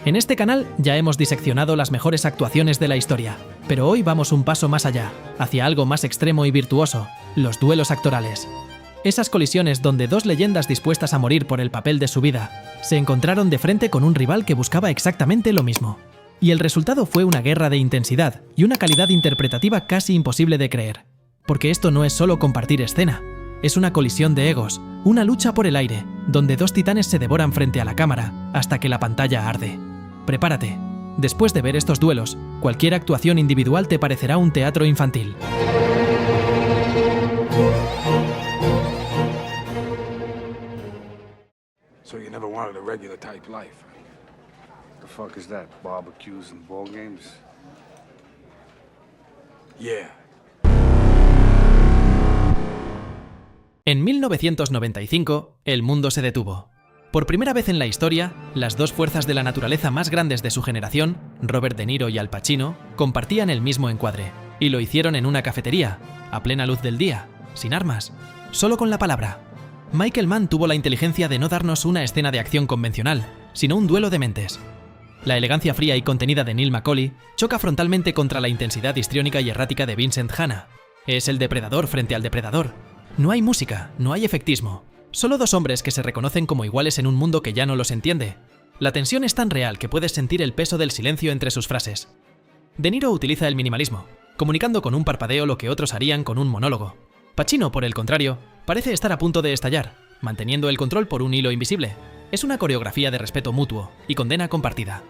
En este canal ya hemos diseccionado las mejores actuaciones de la historia, pero hoy vamos un paso más allá, hacia algo más extremo y virtuoso, los duelos actorales. Esas colisiones donde dos leyendas dispuestas a morir por el papel de su vida se encontraron de frente con un rival que buscaba exactamente lo mismo. Y el resultado fue una guerra de intensidad y una calidad interpretativa casi imposible de creer. Porque esto no es solo compartir escena, es una colisión de egos, una lucha por el aire, donde dos titanes se devoran frente a la cámara hasta que la pantalla arde. Prepárate. Después de ver estos duelos, cualquier actuación individual te parecerá un teatro infantil. So you never wanted a regular type life? The fuck is that? Barbecues and ball games? Yeah. En 1995, el mundo se detuvo. Por primera vez en la historia, las dos fuerzas de la naturaleza más grandes de su generación, Robert De Niro y Al Pacino, compartían el mismo encuadre, y lo hicieron en una cafetería, a plena luz del día, sin armas, solo con la palabra. Michael Mann tuvo la inteligencia de no darnos una escena de acción convencional, sino un duelo de mentes. La elegancia fría y contenida de Neil McCauley choca frontalmente contra la intensidad histriónica y errática de Vincent Hanna. Es el depredador frente al depredador. No hay música, no hay efectismo. Solo dos hombres que se reconocen como iguales en un mundo que ya no los entiende. La tensión es tan real que puedes sentir el peso del silencio entre sus frases. De Niro utiliza el minimalismo, comunicando con un parpadeo lo que otros harían con un monólogo. Pacino, por el contrario, parece estar a punto de estallar, manteniendo el control por un hilo invisible. Es una coreografía de respeto mutuo y condena compartida.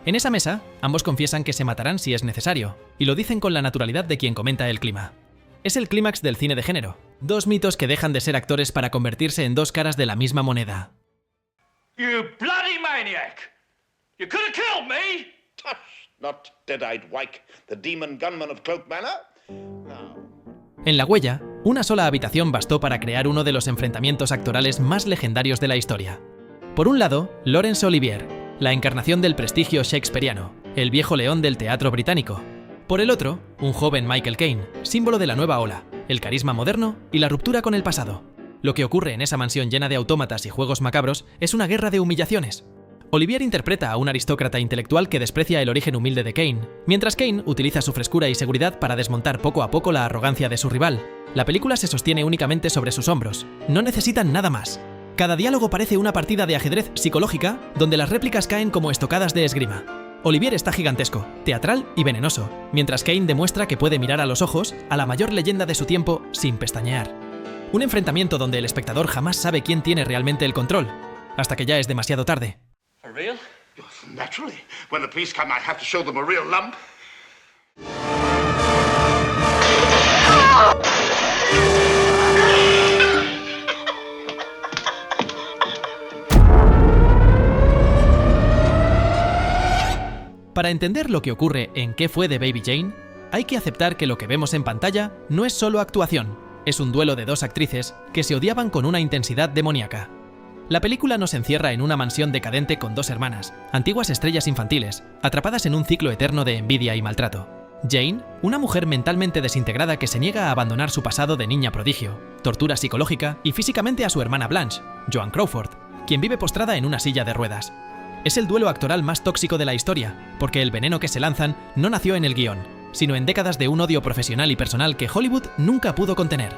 En esa mesa, ambos confiesan que se matarán si es necesario, y lo dicen con la naturalidad de quien comenta el clima. Es el clímax del cine de género, dos mitos que dejan de ser actores para convertirse en dos caras de la misma moneda. You bloody maniac! You could have killed me! Tush, not dead-eyed Wyke, the demon gunman of Cloak Manor. No. En La Huella, una sola habitación bastó para crear uno de los enfrentamientos actorales más legendarios de la historia. Por un lado, Laurence Olivier, la encarnación del prestigio shakespeariano, el viejo león del teatro británico. Por el otro, un joven Michael Caine, símbolo de la nueva ola, el carisma moderno y la ruptura con el pasado. Lo que ocurre en esa mansión llena de autómatas y juegos macabros es una guerra de humillaciones. Olivier interpreta a un aristócrata intelectual que desprecia el origen humilde de Caine, mientras Caine utiliza su frescura y seguridad para desmontar poco a poco la arrogancia de su rival. La película se sostiene únicamente sobre sus hombros. No necesitan nada más. Cada diálogo parece una partida de ajedrez psicológica donde las réplicas caen como estocadas de esgrima. Olivier está gigantesco, teatral y venenoso, mientras Caine demuestra que puede mirar a los ojos a la mayor leyenda de su tiempo sin pestañear. Un enfrentamiento donde el espectador jamás sabe quién tiene realmente el control, hasta que ya es demasiado tarde. For real? Yes, naturally. When the police come, I have to show them a real lump. Para entender lo que ocurre en ¿Qué fue de Baby Jane?, hay que aceptar que lo que vemos en pantalla no es solo actuación, es un duelo de dos actrices que se odiaban con una intensidad demoníaca. La película nos encierra en una mansión decadente con dos hermanas, antiguas estrellas infantiles, atrapadas en un ciclo eterno de envidia y maltrato. Jane, una mujer mentalmente desintegrada que se niega a abandonar su pasado de niña prodigio, tortura psicológica y físicamente a su hermana Blanche, Joan Crawford, quien vive postrada en una silla de ruedas. Es el duelo actoral más tóxico de la historia, porque el veneno que se lanzan no nació en el guión, sino en décadas de un odio profesional y personal que Hollywood nunca pudo contener.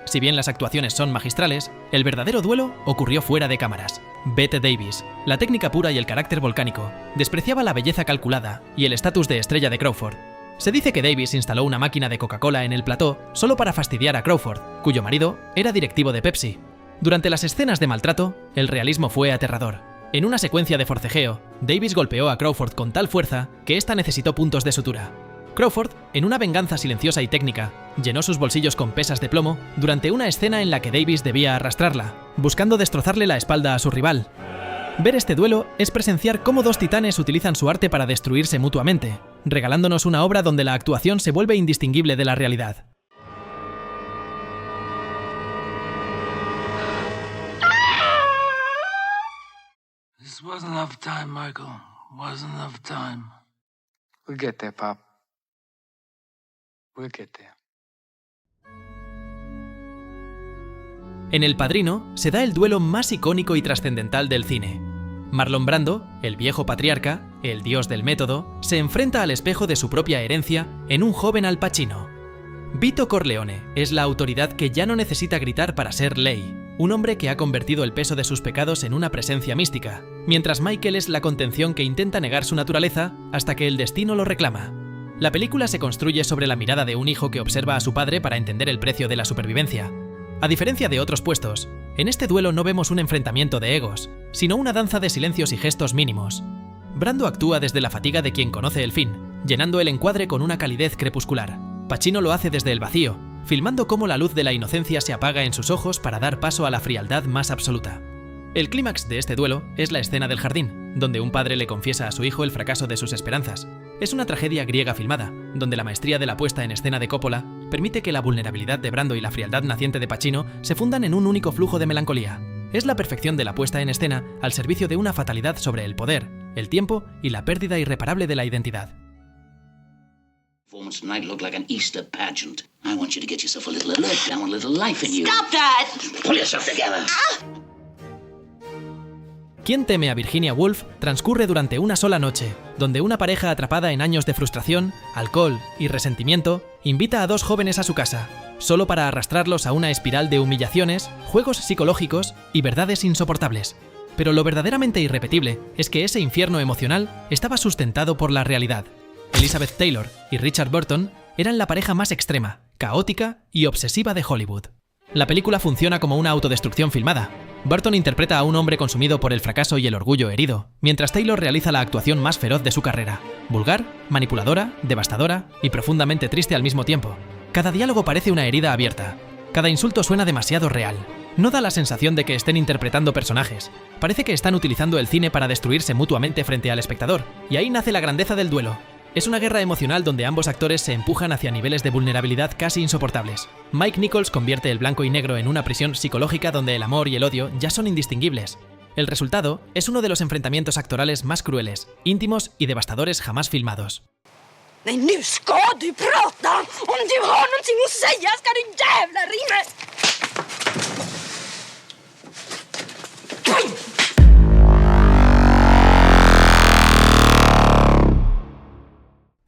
Si bien las actuaciones son magistrales, el verdadero duelo ocurrió fuera de cámaras. Bette Davis, la técnica pura y el carácter volcánico, despreciaba la belleza calculada y el estatus de estrella de Crawford. Se dice que Davis instaló una máquina de Coca-Cola en el plató solo para fastidiar a Crawford, cuyo marido era directivo de Pepsi. Durante las escenas de maltrato, el realismo fue aterrador. En una secuencia de forcejeo, Davis golpeó a Crawford con tal fuerza que ésta necesitó puntos de sutura. Crawford, en una venganza silenciosa y técnica, llenó sus bolsillos con pesas de plomo durante una escena en la que Davis debía arrastrarla, buscando destrozarle la espalda a su rival. Ver este duelo es presenciar cómo dos titanes utilizan su arte para destruirse mutuamente, regalándonos una obra donde la actuación se vuelve indistinguible de la realidad. This wasn't enough time, Michael. Wasn't enough time. We'll get there, Pop. We'll get there. En El Padrino se da el duelo más icónico y trascendental del cine. Marlon Brando, el viejo patriarca, el dios del método, se enfrenta al espejo de su propia herencia en un joven Al Pacino. Vito Corleone es la autoridad que ya no necesita gritar para ser ley, un hombre que ha convertido el peso de sus pecados en una presencia mística, mientras Michael es la contención que intenta negar su naturaleza hasta que el destino lo reclama. La película se construye sobre la mirada de un hijo que observa a su padre para entender el precio de la supervivencia. A diferencia de otros puestos, en este duelo no vemos un enfrentamiento de egos, sino una danza de silencios y gestos mínimos. Brando actúa desde la fatiga de quien conoce el fin, llenando el encuadre con una calidez crepuscular. Pacino lo hace desde el vacío, filmando cómo la luz de la inocencia se apaga en sus ojos para dar paso a la frialdad más absoluta. El clímax de este duelo es la escena del jardín, donde un padre le confiesa a su hijo el fracaso de sus esperanzas. Es una tragedia griega filmada, donde la maestría de la puesta en escena de Coppola permite que la vulnerabilidad de Brando y la frialdad naciente de Pacino se fundan en un único flujo de melancolía. Es la perfección de la puesta en escena al servicio de una fatalidad sobre el poder, el tiempo y la pérdida irreparable de la identidad. Performance tonight looked like an Easter pageant. I want you to get yourself a little alert down, a little life in you. Stop that! Pull yourself together. ¿Quién teme a Virginia Woolf? Transcurre durante una sola noche, donde una pareja atrapada en años de frustración, alcohol y resentimiento invita a dos jóvenes a su casa, solo para arrastrarlos a una espiral de humillaciones, juegos psicológicos y verdades insoportables. Pero lo verdaderamente irrepetible es que ese infierno emocional estaba sustentado por la realidad. Elizabeth Taylor y Richard Burton eran la pareja más extrema, caótica y obsesiva de Hollywood. La película funciona como una autodestrucción filmada. Burton interpreta a un hombre consumido por el fracaso y el orgullo herido, mientras Taylor realiza la actuación más feroz de su carrera. Vulgar, manipuladora, devastadora y profundamente triste al mismo tiempo. Cada diálogo parece una herida abierta. Cada insulto suena demasiado real. No da la sensación de que estén interpretando personajes. Parece que están utilizando el cine para destruirse mutuamente frente al espectador. Y ahí nace la grandeza del duelo. Es una guerra emocional donde ambos actores se empujan hacia niveles de vulnerabilidad casi insoportables. Mike Nichols convierte el blanco y negro en una prisión psicológica donde el amor y el odio ya son indistinguibles. El resultado es uno de los enfrentamientos actorales más crueles, íntimos y devastadores jamás filmados. Nej, nu ska du prata! Om du har någonting att säga ska du jävla ringa!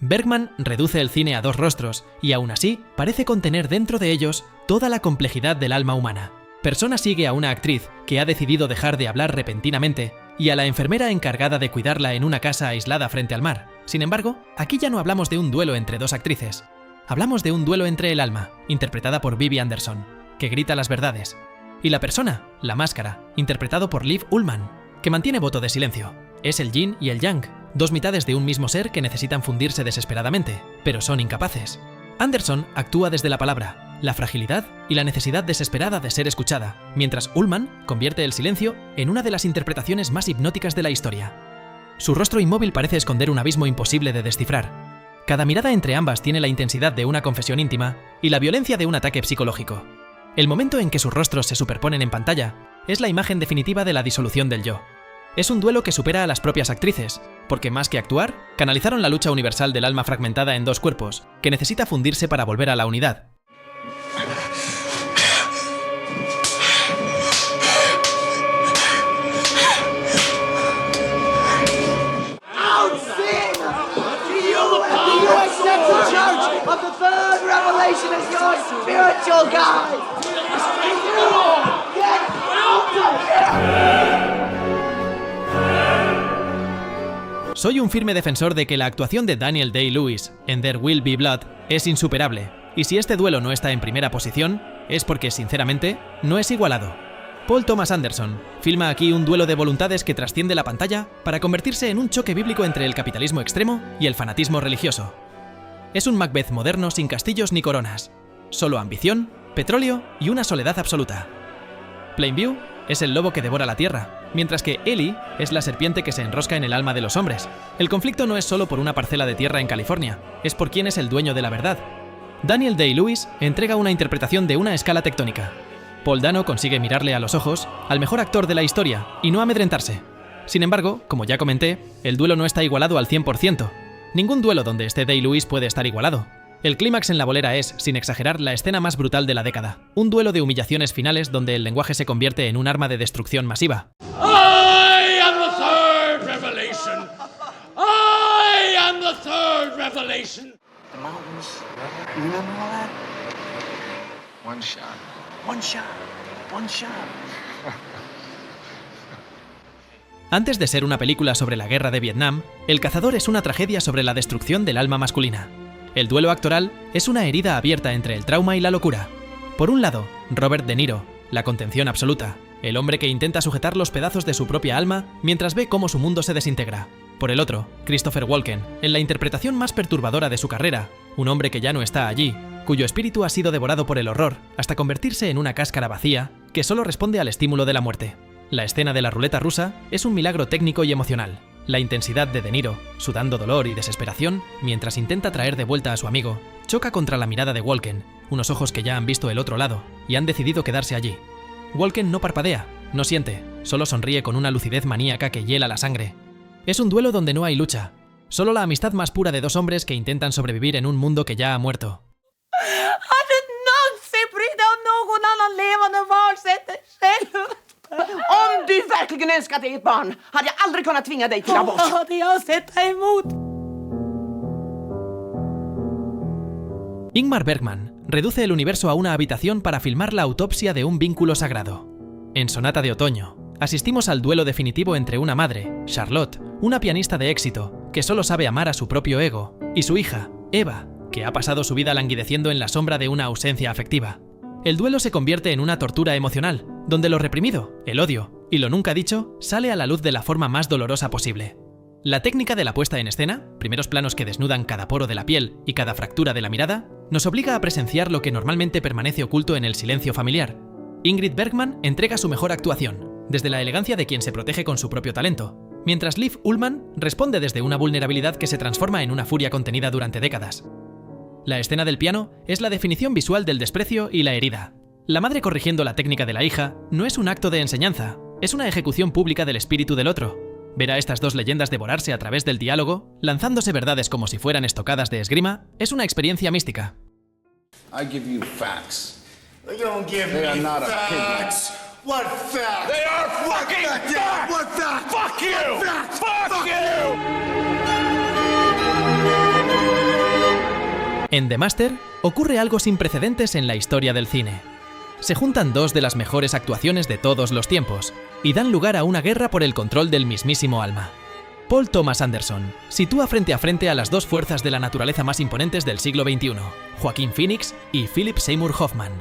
Bergman reduce el cine a dos rostros y aún así parece contener dentro de ellos toda la complejidad del alma humana. Persona sigue a una actriz que ha decidido dejar de hablar repentinamente y a la enfermera encargada de cuidarla en una casa aislada frente al mar. Sin embargo, aquí ya no hablamos de un duelo entre dos actrices. Hablamos de un duelo entre el alma, interpretada por Bibi Andersson, que grita las verdades, y la persona, la máscara, interpretado por Liv Ullmann, que mantiene voto de silencio. Es el yin y el yang, dos mitades de un mismo ser que necesitan fundirse desesperadamente, pero son incapaces. Anderson actúa desde la palabra, la fragilidad y la necesidad desesperada de ser escuchada, mientras Ullmann convierte el silencio en una de las interpretaciones más hipnóticas de la historia. Su rostro inmóvil parece esconder un abismo imposible de descifrar. Cada mirada entre ambas tiene la intensidad de una confesión íntima y la violencia de un ataque psicológico. El momento en que sus rostros se superponen en pantalla es la imagen definitiva de la disolución del yo. Es un duelo que supera a las propias actrices, porque más que actuar, canalizaron la lucha universal del alma fragmentada en dos cuerpos, que necesita fundirse para volver a la unidad. Soy un firme defensor de que la actuación de Daniel Day-Lewis en There Will Be Blood es insuperable, y si este duelo no está en primera posición, es porque, sinceramente, no es igualado. Paul Thomas Anderson filma aquí un duelo de voluntades que trasciende la pantalla para convertirse en un choque bíblico entre el capitalismo extremo y el fanatismo religioso. Es un Macbeth moderno sin castillos ni coronas, solo ambición, petróleo y una soledad absoluta. Plainview es el lobo que devora la tierra, mientras que Ellie es la serpiente que se enrosca en el alma de los hombres. El conflicto no es solo por una parcela de tierra en California, es por quién es el dueño de la verdad. Daniel Day-Lewis entrega una interpretación de una escala tectónica. Paul Dano consigue mirarle a los ojos al mejor actor de la historia y no amedrentarse. Sin embargo, como ya comenté, el duelo no está igualado al 100%. Ningún duelo donde esté Day-Lewis puede estar igualado. El clímax en la bolera es, sin exagerar, la escena más brutal de la década. Un duelo de humillaciones finales donde el lenguaje se convierte en un arma de destrucción masiva. I am the revelation. I am the third revelation. The mountains. You remember all that? One shot. One shot. One shot. Antes de ser una película sobre la guerra de Vietnam, El cazador es una tragedia sobre la destrucción del alma masculina. El duelo actoral es una herida abierta entre el trauma y la locura. Por un lado, Robert De Niro, la contención absoluta, el hombre que intenta sujetar los pedazos de su propia alma mientras ve cómo su mundo se desintegra. Por el otro, Christopher Walken, en la interpretación más perturbadora de su carrera, un hombre que ya no está allí, cuyo espíritu ha sido devorado por el horror hasta convertirse en una cáscara vacía que solo responde al estímulo de la muerte. La escena de la ruleta rusa es un milagro técnico y emocional. La intensidad de De Niro, sudando dolor y desesperación, mientras intenta traer de vuelta a su amigo, choca contra la mirada de Walken, unos ojos que ya han visto el otro lado y han decidido quedarse allí. Walken no parpadea, no siente, solo sonríe con una lucidez maníaca que hiela la sangre. Es un duelo donde no hay lucha, solo la amistad más pura de dos hombres que intentan sobrevivir en un mundo que ya ha muerto. Hade någonsin brytt dig om någon annan levande varelse än dig själv. Om du verkligen önskat dig ett barn hade jag aldrig kunnat tvinga dig till abort. Hade jag sett dig emot. Ingmar Bergman reduce el universo a una habitación para filmar la autopsia de un vínculo sagrado. En Sonata de Otoño, asistimos al duelo definitivo entre una madre, Charlotte, una pianista de éxito, que solo sabe amar a su propio ego, y su hija, Eva, que ha pasado su vida languideciendo en la sombra de una ausencia afectiva. El duelo se convierte en una tortura emocional, donde lo reprimido, el odio y lo nunca dicho sale a la luz de la forma más dolorosa posible. La técnica de la puesta en escena, primeros planos que desnudan cada poro de la piel y cada fractura de la mirada, nos obliga a presenciar lo que normalmente permanece oculto en el silencio familiar. Ingrid Bergman entrega su mejor actuación, desde la elegancia de quien se protege con su propio talento, mientras Liv Ullmann responde desde una vulnerabilidad que se transforma en una furia contenida durante décadas. La escena del piano es la definición visual del desprecio y la herida. La madre corrigiendo la técnica de la hija no es un acto de enseñanza, es una ejecución pública del espíritu del otro. Ver a estas dos leyendas devorarse a través del diálogo, lanzándose verdades como si fueran estocadas de esgrima, es una experiencia mística. I give you facts. They don't give They are me not facts. What facts? They are fucking facts. What facts? Fuck you. Fuck you. En The Master ocurre algo sin precedentes en la historia del cine. Se juntan dos de las mejores actuaciones de todos los tiempos y dan lugar a una guerra por el control del mismísimo alma. Paul Thomas Anderson sitúa frente a frente a las dos fuerzas de la naturaleza más imponentes del siglo XXI, Joaquin Phoenix y Philip Seymour Hoffman.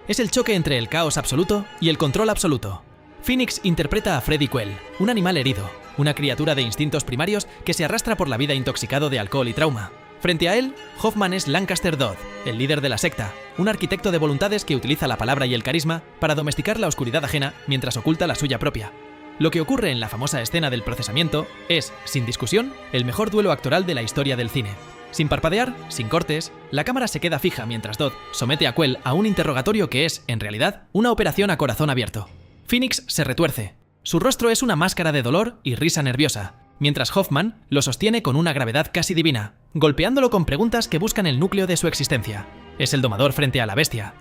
Es el choque entre el caos absoluto y el control absoluto. Phoenix interpreta a Freddy Quell, un animal herido, una criatura de instintos primarios que se arrastra por la vida intoxicado de alcohol y trauma. Frente a él, Hoffman es Lancaster Dodd, el líder de la secta, un arquitecto de voluntades que utiliza la palabra y el carisma para domesticar la oscuridad ajena mientras oculta la suya propia. Lo que ocurre en la famosa escena del procesamiento es, sin discusión, el mejor duelo actoral de la historia del cine. Sin parpadear, sin cortes, la cámara se queda fija mientras Dodd somete a Quell a un interrogatorio que es, en realidad, una operación a corazón abierto. Phoenix se retuerce. Su rostro es una máscara de dolor y risa nerviosa, mientras Hoffman lo sostiene con una gravedad casi divina, golpeándolo con preguntas que buscan el núcleo de su existencia. Es el domador frente a la bestia.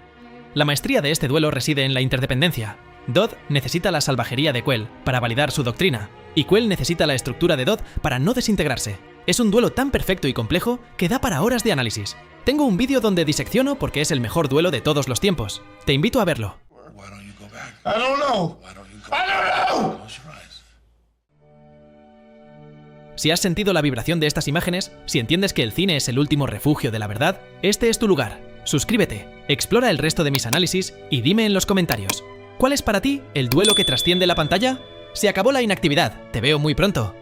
La maestría de este duelo reside en la interdependencia. Dodd necesita la salvajería de Quell para validar su doctrina, y Quell necesita la estructura de Dodd para no desintegrarse. Es un duelo tan perfecto y complejo que da para horas de análisis. Tengo un vídeo donde disecciono porque es el mejor duelo de todos los tiempos. Te invito a verlo. I don't know. Si has sentido la vibración de estas imágenes, si entiendes que el cine es el último refugio de la verdad, este es tu lugar. Suscríbete, explora el resto de mis análisis y dime en los comentarios, ¿cuál es para ti el duelo que trasciende la pantalla? Se acabó la inactividad, te veo muy pronto.